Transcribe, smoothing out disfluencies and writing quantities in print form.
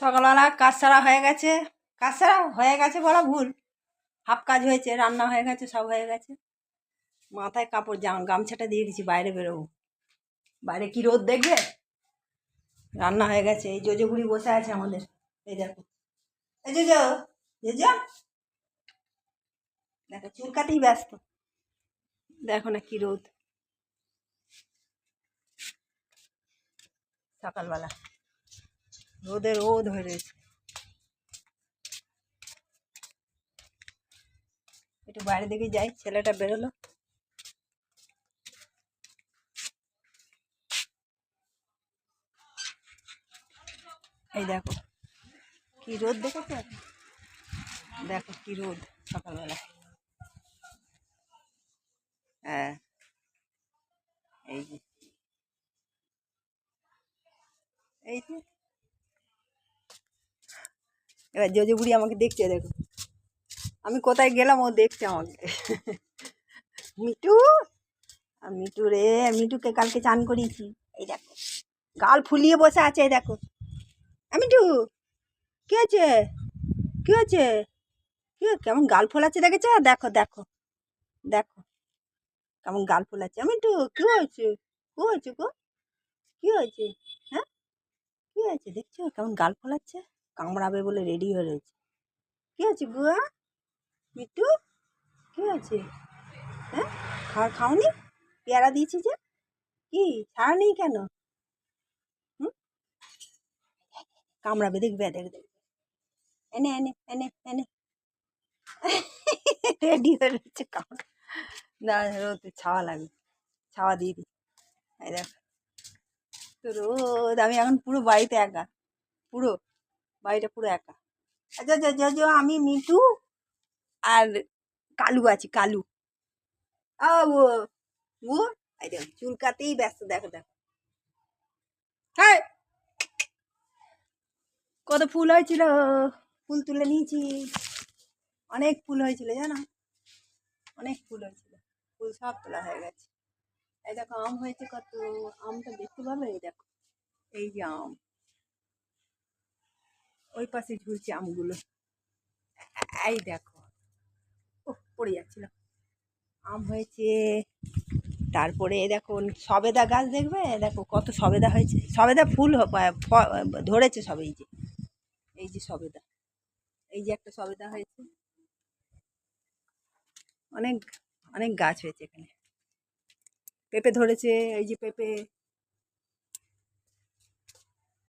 সকালবেলা কাজ সারা হয়ে গেছে। কাজ সারা হয়ে গেছে বলা ভুল, হাফ কাজ হয়েছে, রান্না হয়ে গেছে, সব হয়ে গেছে। মাথায় কাপড় গামছাটা দিয়ে দিচ্ছি, বাইরে বেরোবো। বাইরে কি রোদ দেখবে। রান্না হয়ে গেছে, এই জোজো বুড়ি বসে আছে আমাদের। এই দেখো, এই জোজো, জোজো দেখো চুল কাটেই ব্যস্ত। দেখো না কি রোদ সকালবেলা, রোদে রোদ হয়ে রয়েছে। একটু বাইরে দিকে যাই, ছেলেটা বেরোলো। এই দেখো কি রোদ দেখেছো, দেখো কি রোদ সকালবেলা। হ্যাঁ, এই যে এই যে এবার জোজো বুড়ি আমাকে দেখছে, দেখো আমি কোথায় গেলাম, ও দেখছে আমাকে। মিটু, মিটু রে, মিটুকে কালকে চান করিয়েছি। এই দেখো গাল ফুলিয়ে বসে আছে, এই দেখো। মিটু, কি আছে, কি আছে, কি কেমন গাল ফোলাচ্ছে দেখেছো, দেখো দেখো দেখো কেমন গাল ফোলাচ্ছে। মিটু কি হয়েছে, কি হয়েছে গো, কি হয়েছে, হ্যাঁ কি হয়েছে, দেখছো কেমন গাল ফোলাচ্ছে, কামড়াবে বলে রেডি হয়ে রয়েছে। কি হয়েছে বুয়া, মিটু কি হয়েছে, হ্যাঁ খাবার খাওনি, পেয়ারা দিয়েছি যে, কি ছাড়া নেই কেন, হুম কামড়াবে, দেখবে দেখবে, এনে এনে এনে এনে রেডি হয়ে রয়েছে কামড়া। না রোদে ছাওয়া লাগবে, ছাওয়া দিয়ে দিই। এই দেখ তো রোদ, আমি এখন পুরো বাড়িতে একা, পুরো বাড়িটা পুরো একা। আচ্ছা আচ্ছা, আমি মিটু আর কালু আছি, কালু। ও ও এই দেখো চুলকাতেই ব্যস্ত, দেখো দেখো। হ্যাঁ, কত ফুল হয়েছিল, ফুল তুলে নিয়েছি, অনেক ফুল হয়েছিল জানো, অনেক ফুল হয়েছিল, ফুল সব তোলা হয়ে গেছে। এই দেখো আম হয়েছে কত, আমটা দেখতে পাবে, এই দেখো এই যে আম, ওই পাশে ঝুলছে আমগুলো, এই দেখো। ও পড়ে যাচ্ছিল, আম হয়েছে। তারপরে দেখো সবেদা গাছ দেখবে, দেখো কত সবেদা হয়েছে, সবেদা ফুল ধরেছে সবে, এই যে এই যে সবেদা, এই যে একটা সবেদা হয়েছে, অনেক অনেক গাছ হয়েছে এখানে। পেঁপে ধরেছে, এই যে পেঁপে,